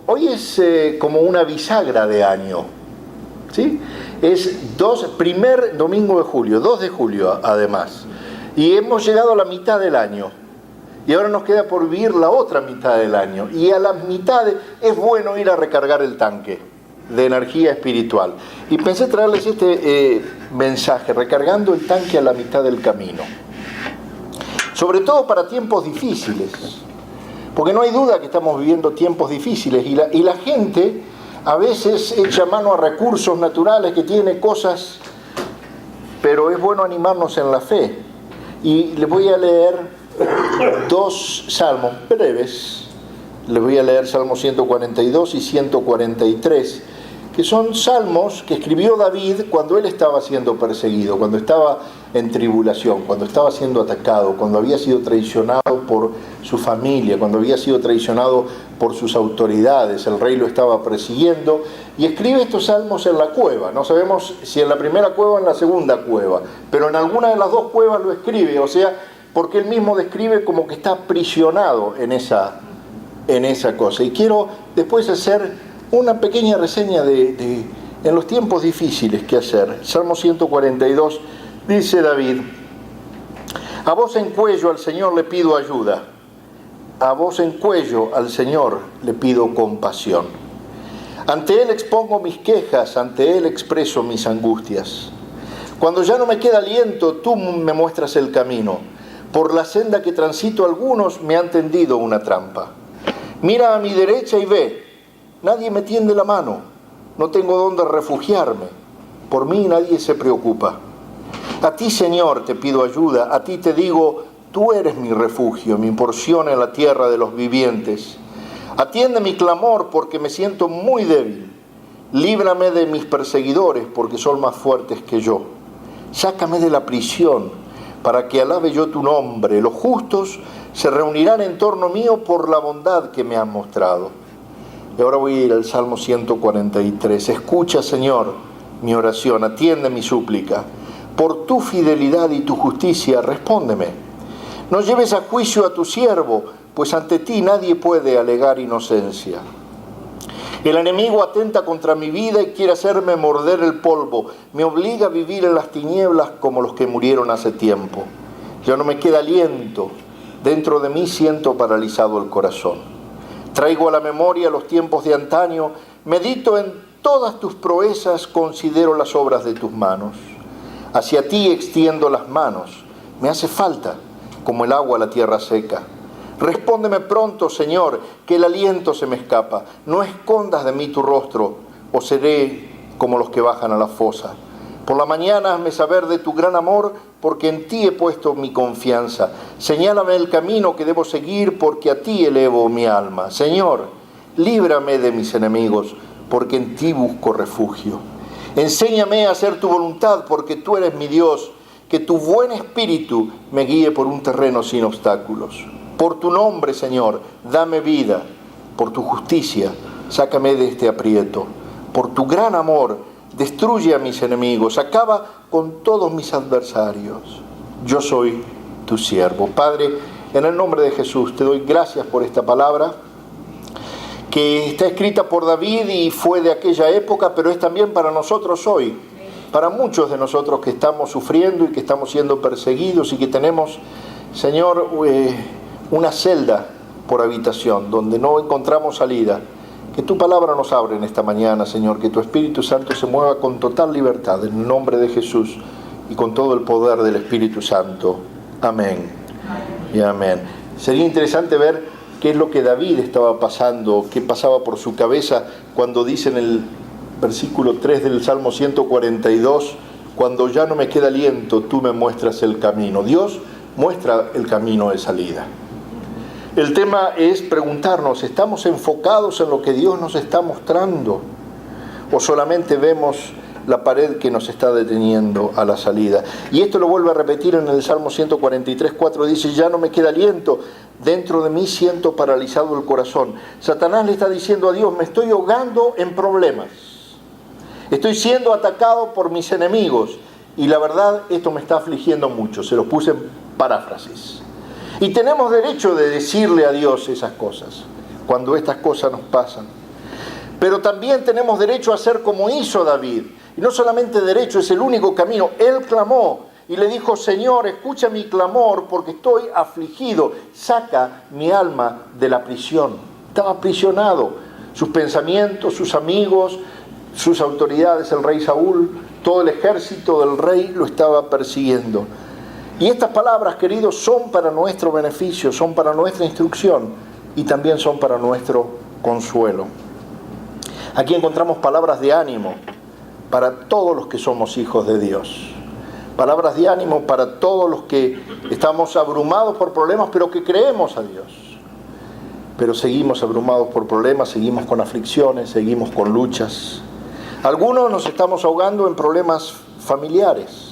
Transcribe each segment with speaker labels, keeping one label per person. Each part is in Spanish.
Speaker 1: Hoy es como una bisagra de año, ¿sí? Es primer domingo de julio, 2 de julio además, y hemos llegado a la mitad del año, y ahora nos queda por vivir la otra mitad del año, y a las mitades es bueno ir a recargar el tanque de energía espiritual. Y pensé traerles este mensaje, recargando el tanque a la mitad del camino, sobre todo para tiempos difíciles. Porque no hay duda que estamos viviendo tiempos difíciles y la gente a veces echa mano a recursos naturales, que tiene cosas, pero es bueno animarnos en la fe. Y les voy a leer 2 salmos breves. Les voy a leer Salmos 142 y 143, que son salmos que escribió David cuando él estaba siendo perseguido, cuando estaba en tribulación, cuando estaba siendo atacado, cuando había sido traicionado por su familia, cuando había sido traicionado por sus autoridades, el rey lo estaba persiguiendo, y escribe estos salmos en la cueva. No sabemos si en la primera cueva o en la segunda cueva, pero en alguna de las 2 cuevas lo escribe, o sea, porque él mismo describe como que está aprisionado en esa cosa. Y quiero después hacer una pequeña reseña en los tiempos difíciles que hacer. Salmo 142, dice David: a voz en cuello al Señor le pido ayuda, a voz en cuello al Señor le pido compasión. Ante Él expongo mis quejas, ante Él expreso mis angustias. Cuando ya no me queda aliento, tú me muestras el camino. Por la senda que transito algunos me han tendido una trampa. Mira a mi derecha y ve, nadie me tiende la mano, no tengo dónde refugiarme, por mí nadie se preocupa. A ti, Señor, te pido ayuda, a ti te digo, tú eres mi refugio, mi porción en la tierra de los vivientes. Atiende mi clamor porque me siento muy débil, líbrame de mis perseguidores porque son más fuertes que yo. Sácame de la prisión para que alabe yo tu nombre, los justos se reunirán en torno mío por la bondad que me han mostrado. Y ahora voy a ir al Salmo 143. Escucha, Señor, mi oración, atiende mi súplica. Por tu fidelidad y tu justicia, respóndeme. No lleves a juicio a tu siervo, pues ante ti nadie puede alegar inocencia. El enemigo atenta contra mi vida y quiere hacerme morder el polvo. Me obliga a vivir en las tinieblas como los que murieron hace tiempo. Ya no me queda aliento. Dentro de mí siento paralizado el corazón. Traigo a la memoria los tiempos de antaño, medito en todas tus proezas, considero las obras de tus manos. Hacia ti extiendo las manos, me hace falta, como el agua a la tierra seca. Respóndeme pronto, Señor, que el aliento se me escapa. No escondas de mí tu rostro, o seré como los que bajan a la fosa. Por la mañana hazme saber de tu gran amor, porque en ti he puesto mi confianza. Señálame el camino que debo seguir, porque a ti elevo mi alma. Señor, líbrame de mis enemigos, porque en ti busco refugio. Enséñame a hacer tu voluntad, porque tú eres mi Dios. Que tu buen espíritu me guíe por un terreno sin obstáculos. Por tu nombre, Señor, dame vida. Por tu justicia, sácame de este aprieto. Por tu gran amor, destruye a mis enemigos, acaba con todos mis adversarios. Yo soy tu siervo. Padre, en el nombre de Jesús, te doy gracias por esta palabra que está escrita por David y fue de aquella época, pero es también para nosotros hoy, para muchos de nosotros que estamos sufriendo y que estamos siendo perseguidos y que tenemos, Señor, una celda por habitación donde no encontramos salida. Que tu palabra nos abra en esta mañana, Señor, que tu Espíritu Santo se mueva con total libertad, en el nombre de Jesús y con todo el poder del Espíritu Santo. Amén y amén. Sería interesante ver qué es lo que David estaba pasando, qué pasaba por su cabeza cuando dice en el versículo 3 del Salmo 142, cuando ya no me queda aliento, tú me muestras el camino. Dios muestra el camino de salida. El tema es preguntarnos, ¿estamos enfocados en lo que Dios nos está mostrando? ¿O solamente vemos la pared que nos está deteniendo a la salida? Y esto lo vuelve a repetir en el Salmo 143, 4, dice, ya no me queda aliento, dentro de mí siento paralizado el corazón. Satanás le está diciendo a Dios, me estoy ahogando en problemas. Estoy siendo atacado por mis enemigos. Y la verdad, esto me está afligiendo mucho. Se lo puse en paráfrasis. Y tenemos derecho de decirle a Dios esas cosas. cuando estas cosas nos pasan. Pero también tenemos derecho a ser como hizo David. Y no solamente derecho, es el único camino. Él clamó y le dijo: Señor, escucha mi clamor porque estoy afligido. Saca mi alma de la prisión. Estaba aprisionado. Sus pensamientos, sus amigos, sus autoridades, el rey Saúl, todo el ejército del rey lo estaba persiguiendo. Y estas palabras, queridos, son para nuestro beneficio, son para nuestra instrucción y también son para nuestro consuelo. Aquí encontramos palabras de ánimo para todos los que somos hijos de Dios. Palabras de ánimo para todos los que estamos abrumados por problemas, pero que creemos a Dios. Pero seguimos abrumados por problemas, seguimos con aflicciones, seguimos con luchas. Algunos nos estamos ahogando en problemas familiares.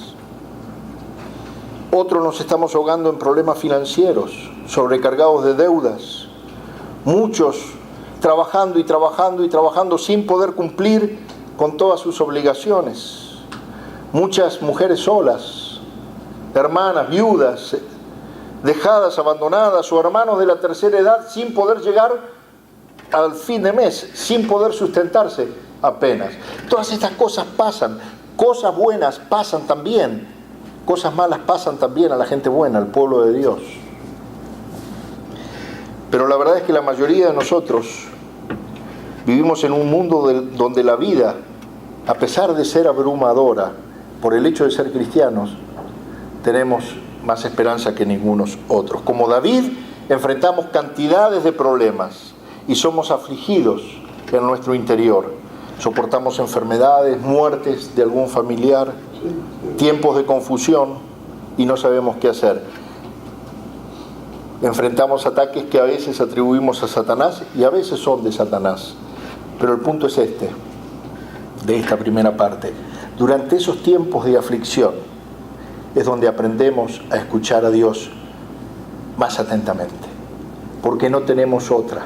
Speaker 1: Otros nos estamos ahogando en problemas financieros, sobrecargados de deudas. Muchos trabajando y trabajando y trabajando sin poder cumplir con todas sus obligaciones. Muchas mujeres solas, hermanas, viudas, dejadas, abandonadas, o hermanos de la tercera edad sin poder llegar al fin de mes, sin poder sustentarse apenas. Todas estas cosas pasan, cosas buenas pasan también. Cosas malas pasan también a la gente buena, al pueblo de Dios. Pero la verdad es que la mayoría de nosotros vivimos en un mundo donde la vida, a pesar de ser abrumadora, por el hecho de ser cristianos, tenemos más esperanza que ningunos otros. Como David, enfrentamos cantidades de problemas y somos afligidos en nuestro interior. Soportamos enfermedades, muertes de algún familiar, tiempos de confusión y no sabemos qué hacer. Enfrentamos ataques que a veces atribuimos a Satanás y a veces son de Satanás. Pero el punto es este, de esta primera parte. Durante esos tiempos de aflicción es donde aprendemos a escuchar a Dios más atentamente, porque no tenemos otra.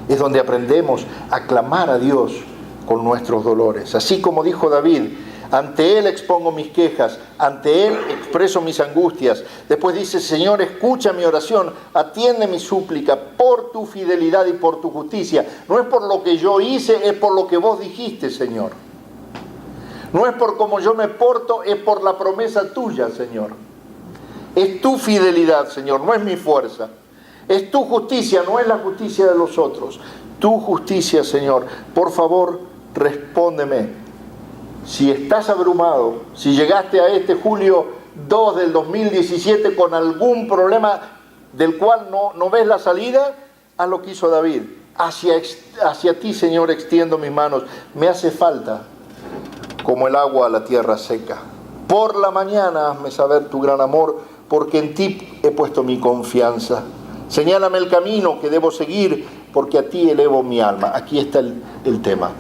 Speaker 1: Es donde aprendemos a clamar a Dios con nuestros dolores. Así como dijo David: ante Él expongo mis quejas, ante Él expreso mis angustias. Después dice: Señor, escucha mi oración, atiende mi súplica por tu fidelidad y por tu justicia. No es por lo que yo hice, es por lo que vos dijiste, Señor. No es por cómo yo me porto, es por la promesa tuya, Señor. Es tu fidelidad, Señor, no es mi fuerza. Es tu justicia, no es la justicia de los otros. Tu justicia, Señor. Por favor, respóndeme. Si estás abrumado, si llegaste a este julio 2 del 2017 con algún problema del cual no ves la salida, haz lo que hizo David. Hacia ti, Señor, extiendo mis manos. Me hace falta como el agua a la tierra seca. Por la mañana hazme saber tu gran amor, porque en ti he puesto mi confianza. Señálame el camino que debo seguir, porque a ti elevo mi alma. Aquí está el tema.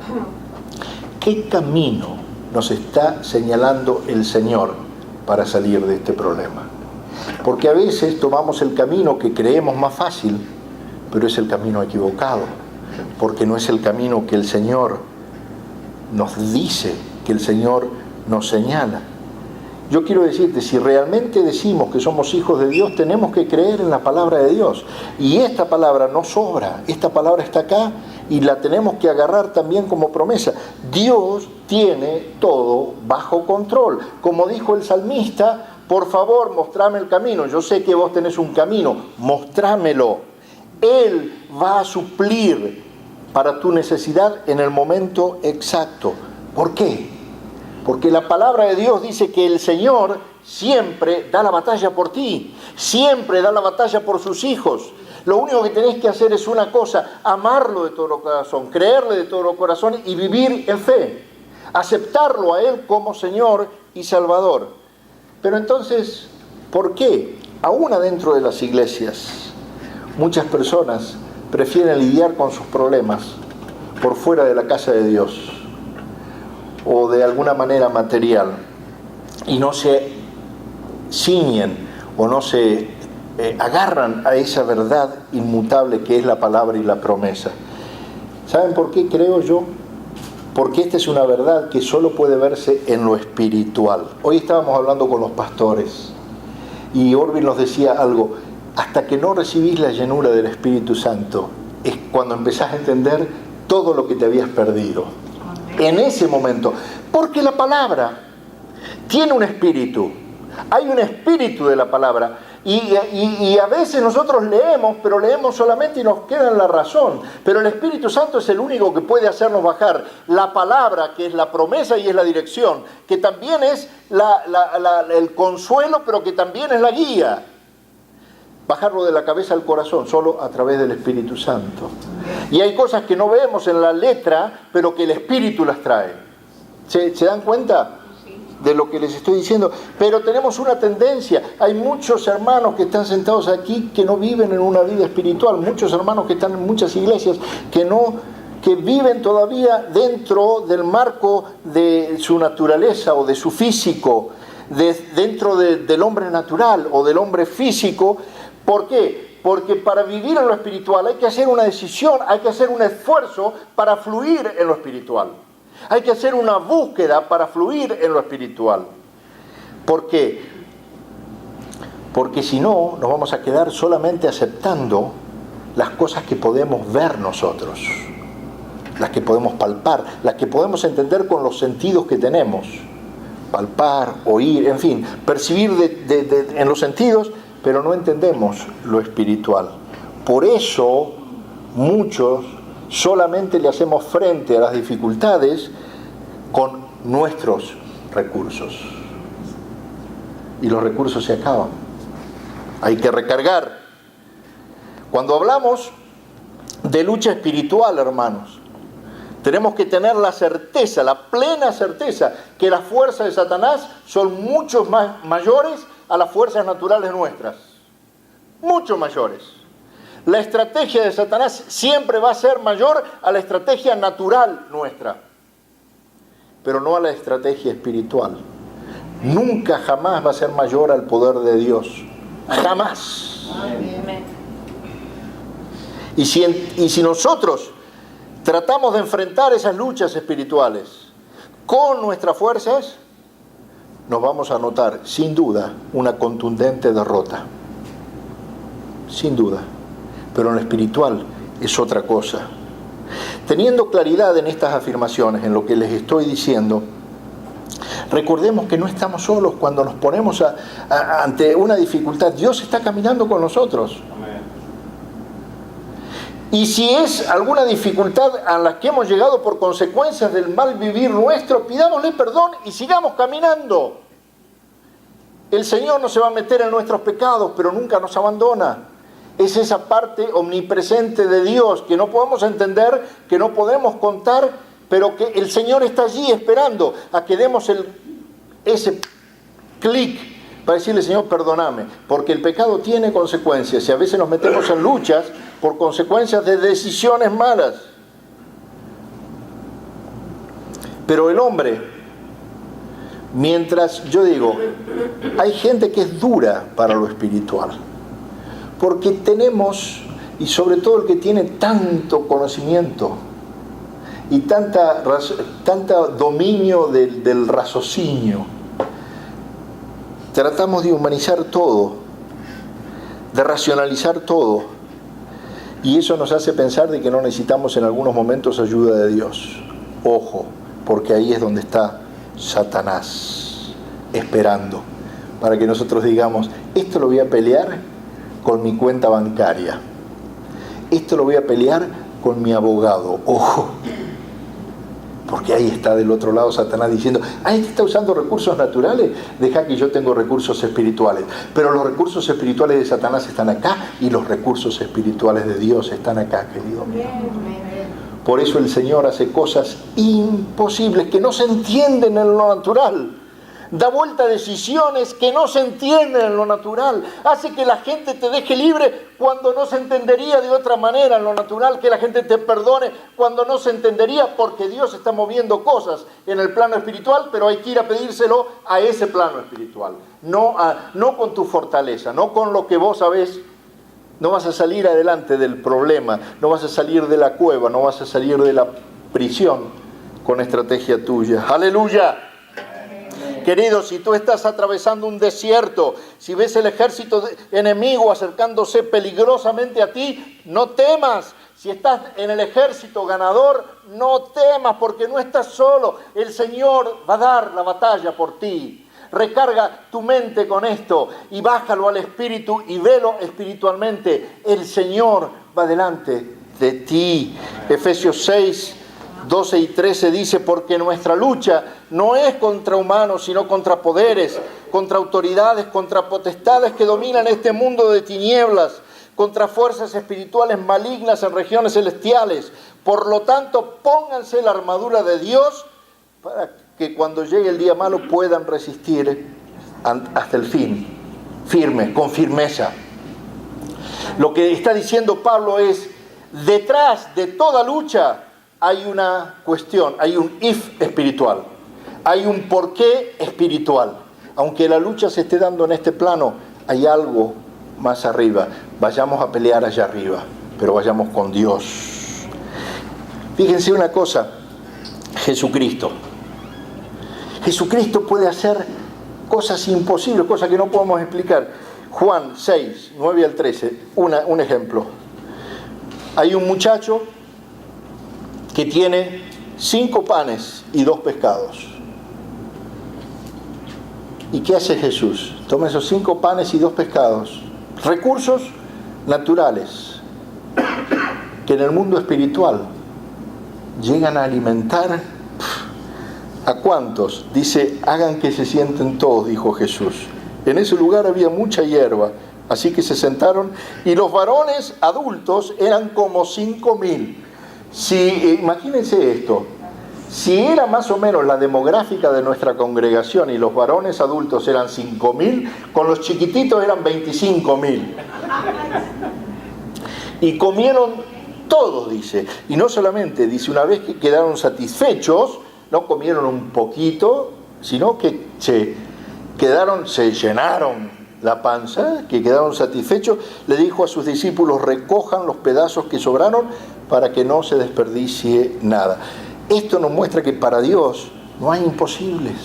Speaker 1: ¿Qué camino nos está señalando el Señor para salir de este problema? Porque a veces tomamos el camino que creemos más fácil, pero es el camino equivocado, porque no es el camino que el Señor nos dice, que el Señor nos señala. Yo quiero decirte, si realmente decimos que somos hijos de Dios, tenemos que creer en la palabra de Dios. Y esta palabra no sobra, esta palabra está acá y la tenemos que agarrar también como promesa. Dios tiene todo bajo control. Como dijo el salmista: por favor, mostrame el camino. Yo sé que vos tenés un camino, mostrámelo. Él va a suplir para tu necesidad en el momento exacto. ¿Por qué? Porque la palabra de Dios dice que el Señor siempre da la batalla por ti, siempre da la batalla por sus hijos. Lo único que tenés que hacer es una cosa: amarlo de todo corazón, creerle de todo corazón y vivir en fe. Aceptarlo a Él como Señor y Salvador. Pero entonces, ¿por qué? Aún adentro de las iglesias, muchas personas prefieren lidiar con sus problemas por fuera de la casa de Dios, o de alguna manera material, y no se ciñen o no se agarran a esa verdad inmutable que es la palabra y la promesa. ¿Saben por qué creo yo? Porque esta es una verdad que solo puede verse en lo espiritual. Hoy estábamos hablando con los pastores y Orvin nos decía algo: hasta que no recibís la llenura del Espíritu Santo, es cuando empezás a entender todo lo que te habías perdido. En ese momento, porque la palabra tiene un espíritu, hay un espíritu de la palabra, y a veces nosotros leemos, pero leemos solamente y nos queda en la razón, pero el Espíritu Santo es el único que puede hacernos bajar la palabra, que es la promesa y es la dirección, que también es el consuelo, pero que también es la guía. Bajarlo de la cabeza al corazón, solo a través del Espíritu Santo. Y hay cosas que no vemos en la letra, pero que el Espíritu las trae. ¿Se dan cuenta de lo que les estoy diciendo? Pero tenemos una tendencia. Hay muchos hermanos que están sentados aquí que no viven en una vida espiritual. Muchos hermanos que están en muchas iglesias que viven todavía dentro del marco de su naturaleza o de su físico, dentro del hombre natural o del hombre físico. ¿Por qué? Porque para vivir en lo espiritual hay que hacer una decisión, hay que hacer un esfuerzo para fluir en lo espiritual. Hay que hacer una búsqueda para fluir en lo espiritual. ¿Por qué? Porque si no, nos vamos a quedar solamente aceptando las cosas que podemos ver nosotros, las que podemos palpar, las que podemos entender con los sentidos que tenemos. Palpar, oír, en fin, percibir en los sentidos, pero no entendemos lo espiritual. Por eso muchos solamente le hacemos frente a las dificultades con nuestros recursos. Y los recursos se acaban. Hay que recargar. Cuando hablamos de lucha espiritual, hermanos, tenemos que tener la certeza, la plena certeza, que las fuerzas de Satanás son mucho más mayores a las fuerzas naturales nuestras. Mucho mayores. La estrategia de Satanás siempre va a ser mayor a la estrategia natural nuestra, pero no a la estrategia espiritual. Nunca, jamás va a ser mayor al poder de Dios. Jamás. Y si nosotros tratamos de enfrentar esas luchas espirituales con nuestras fuerzas, nos vamos a notar, sin duda, una contundente derrota. Sin duda. Pero en lo espiritual es otra cosa. Teniendo claridad en estas afirmaciones, en lo que les estoy diciendo, recordemos que no estamos solos cuando nos ponemos ante una dificultad. Dios está caminando con nosotros. Y si es alguna dificultad a la que hemos llegado por consecuencias del mal vivir nuestro, pidámosle perdón y sigamos caminando. El Señor no se va a meter en nuestros pecados, pero nunca nos abandona. Es esa parte omnipresente de Dios que no podemos entender, que no podemos contar, pero que el Señor está allí esperando a que demos ese clic para decirle: Señor, perdóname, porque el pecado tiene consecuencias y a veces nos metemos en luchas por consecuencias de decisiones malas. Pero el hombre, mientras yo digo, hay gente que es dura para lo espiritual, porque tenemos, y sobre todo el que tiene tanto conocimiento y tanto dominio del raciocinio, tratamos de humanizar todo, de racionalizar todo, y eso nos hace pensar de que no necesitamos en algunos momentos ayuda de Dios. Ojo, porque ahí es donde está Satanás esperando para que nosotros digamos: esto lo voy a pelear con mi cuenta bancaria, esto lo voy a pelear con mi abogado. Ojo, porque ahí está del otro lado Satanás diciendo: este está usando recursos naturales, deja que yo tengo recursos espirituales. Pero los recursos espirituales de Satanás están acá y los recursos espirituales de Dios están acá, querido mío. Por eso el Señor hace cosas imposibles que no se entienden en lo natural. Da vuelta a decisiones que no se entienden en lo natural. Hace que la gente te deje libre cuando no se entendería de otra manera en lo natural. Que la gente te perdone cuando no se entendería, porque Dios está moviendo cosas en el plano espiritual, pero hay que ir a pedírselo a ese plano espiritual. No con tu fortaleza, no con lo que vos sabés. No vas a salir adelante del problema, no vas a salir de la cueva, no vas a salir de la prisión con estrategia tuya. ¡Aleluya! Querido, si tú estás atravesando un desierto, si ves el ejército enemigo acercándose peligrosamente a ti, no temas. Si estás en el ejército ganador, no temas porque no estás solo. El Señor va a dar la batalla por ti. Recarga tu mente con esto y bájalo al espíritu y velo espiritualmente. El Señor va delante de ti. Efesios 6, 12 y 13 dice, porque nuestra lucha no es contra humanos, sino contra poderes, contra autoridades, contra potestades que dominan este mundo de tinieblas, contra fuerzas espirituales malignas en regiones celestiales. Por lo tanto, pónganse la armadura de Dios para que cuando llegue el día malo puedan resistir hasta el fin, firme, con firmeza. Lo que está diciendo Pablo es, detrás de toda lucha hay una cuestión, hay un if espiritual, hay un porqué espiritual. Aunque la lucha se esté dando en este plano, hay algo más arriba. Vayamos a pelear allá arriba, pero vayamos con Dios. Fíjense una cosa, Jesucristo puede hacer cosas imposibles, cosas que no podemos explicar. Juan 6, 9 al 13, un ejemplo. Hay un muchacho que tiene 5 panes y 2 pescados. ¿Y qué hace Jesús? Toma esos 5 panes y 2 pescados, recursos naturales, que en el mundo espiritual llegan a alimentar. ¿A cuántos? Dice, hagan que se sienten todos, dijo Jesús. En ese lugar había mucha hierba, así que se sentaron, y los varones adultos eran como 5.000. Imagínense esto, si era más o menos la demográfica de nuestra congregación y los varones adultos eran 5.000, con los chiquititos eran 25.000. Y comieron todos, dice. Y no solamente, dice, una vez que quedaron satisfechos, no comieron un poquito, sino que se llenaron la panza, que quedaron satisfechos. Le dijo a sus discípulos, recojan los pedazos que sobraron para que no se desperdicie nada. Esto nos muestra que para Dios no hay imposibles.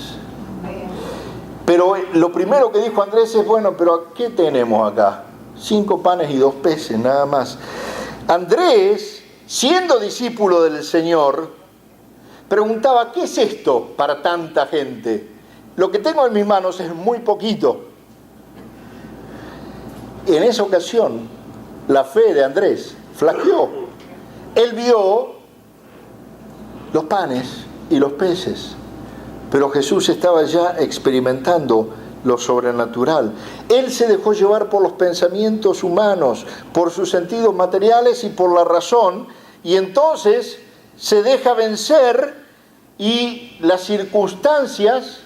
Speaker 1: Pero lo primero que dijo Andrés es, bueno, pero ¿qué tenemos acá? 5 panes y 2 peces, nada más. Andrés, siendo discípulo del Señor, preguntaba, ¿qué es esto para tanta gente? Lo que tengo en mis manos es muy poquito. En esa ocasión, la fe de Andrés flaqueó. Él vio los panes y los peces, pero Jesús estaba ya experimentando lo sobrenatural. Él se dejó llevar por los pensamientos humanos, por sus sentidos materiales y por la razón, y entonces se deja vencer y las circunstancias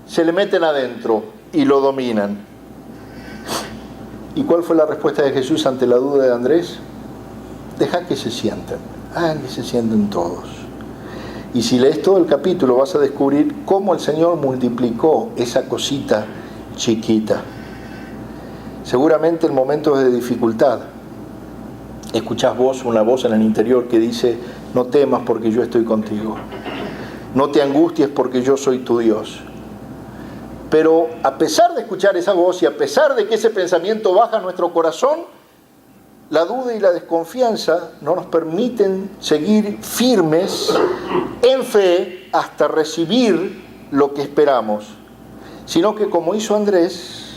Speaker 1: se le meten adentro y lo dominan. ¿Y cuál fue la respuesta de Jesús ante la duda de Andrés? Deja que se sienten, hagan que se sienten todos. Y si lees todo el capítulo vas a descubrir cómo el Señor multiplicó esa cosita chiquita. Seguramente en momentos de dificultad escuchás una voz en el interior que dice, no temas porque yo estoy contigo. No te angusties porque yo soy tu Dios. Pero a pesar de escuchar esa voz y a pesar de que ese pensamiento baja a nuestro corazón, la duda y la desconfianza no nos permiten seguir firmes en fe hasta recibir lo que esperamos, sino que como hizo Andrés,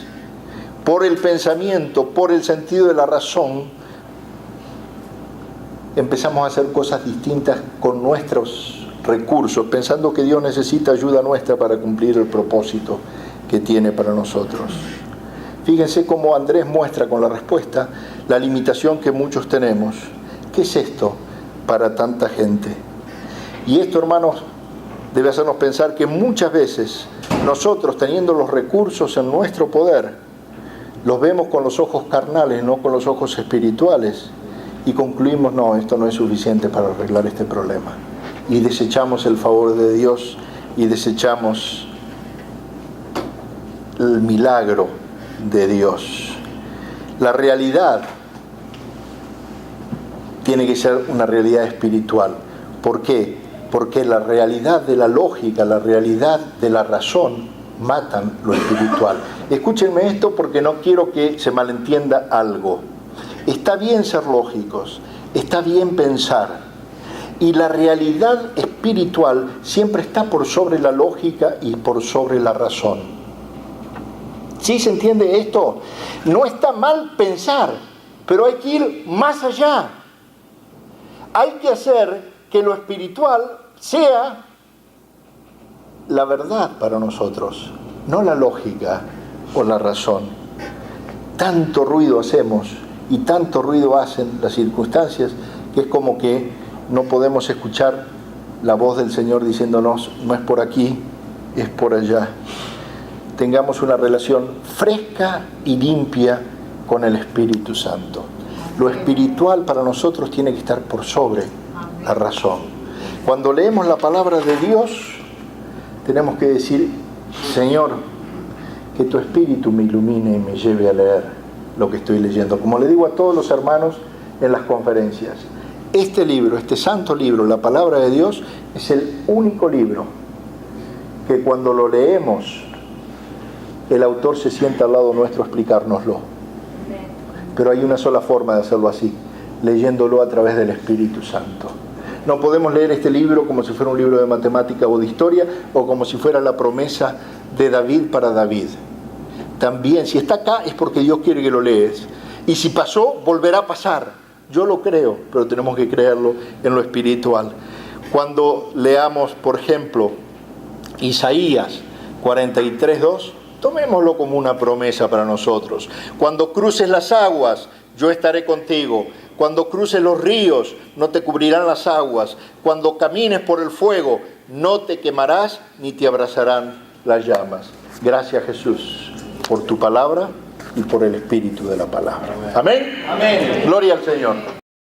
Speaker 1: por el pensamiento, por el sentido de la razón, empezamos a hacer cosas distintas con nuestros recursos, pensando que Dios necesita ayuda nuestra para cumplir el propósito que tiene para nosotros. Fíjense cómo Andrés muestra con la respuesta la limitación que muchos tenemos. ¿Qué es esto para tanta gente? Y esto, hermanos, debe hacernos pensar que muchas veces nosotros, teniendo los recursos en nuestro poder, los vemos con los ojos carnales, no con los ojos espirituales, y concluimos, no, esto no es suficiente para arreglar este problema. Y desechamos el favor de Dios y desechamos el milagro de Dios. La realidad tiene que ser una realidad espiritual. ¿Por qué? Porque la realidad de la lógica, la realidad de la razón matan lo espiritual. Escúchenme esto porque no quiero que se malentienda algo. Está bien ser lógicos, está bien pensar, y la realidad espiritual siempre está por sobre la lógica y por sobre la razón. ¿Sí se entiende esto? No está mal pensar, pero hay que ir más allá. Hay que hacer que lo espiritual sea la verdad para nosotros, no la lógica o la razón. Tanto ruido hacemos y tanto ruido hacen las circunstancias que es como que no podemos escuchar la voz del Señor diciéndonos, no es por aquí, es por allá. Tengamos una relación fresca y limpia con el Espíritu Santo. Lo espiritual para nosotros tiene que estar por sobre la razón. Cuando leemos la palabra de Dios, tenemos que decir, Señor, que tu Espíritu me ilumine y me lleve a leer lo que estoy leyendo. Como le digo a todos los hermanos en las conferencias, este libro, este santo libro, la palabra de Dios, es el único libro que cuando lo leemos, el autor se sienta al lado nuestro a explicárnoslo. Pero hay una sola forma de hacerlo así, leyéndolo a través del Espíritu Santo. No podemos leer este libro como si fuera un libro de matemática o de historia, o como si fuera la promesa de David para David. También, si está acá, es porque Dios quiere que lo lees. Y si pasó, volverá a pasar. Yo lo creo, pero tenemos que creerlo en lo espiritual. Cuando leamos, por ejemplo, Isaías 43:2, tomémoslo como una promesa para nosotros. Cuando cruces las aguas, yo estaré contigo. Cuando cruces los ríos, no te cubrirán las aguas. Cuando camines por el fuego, no te quemarás ni te abrazarán las llamas. Gracias, Jesús, por tu palabra y por el espíritu de la palabra. Amén. Amén. Gloria al Señor.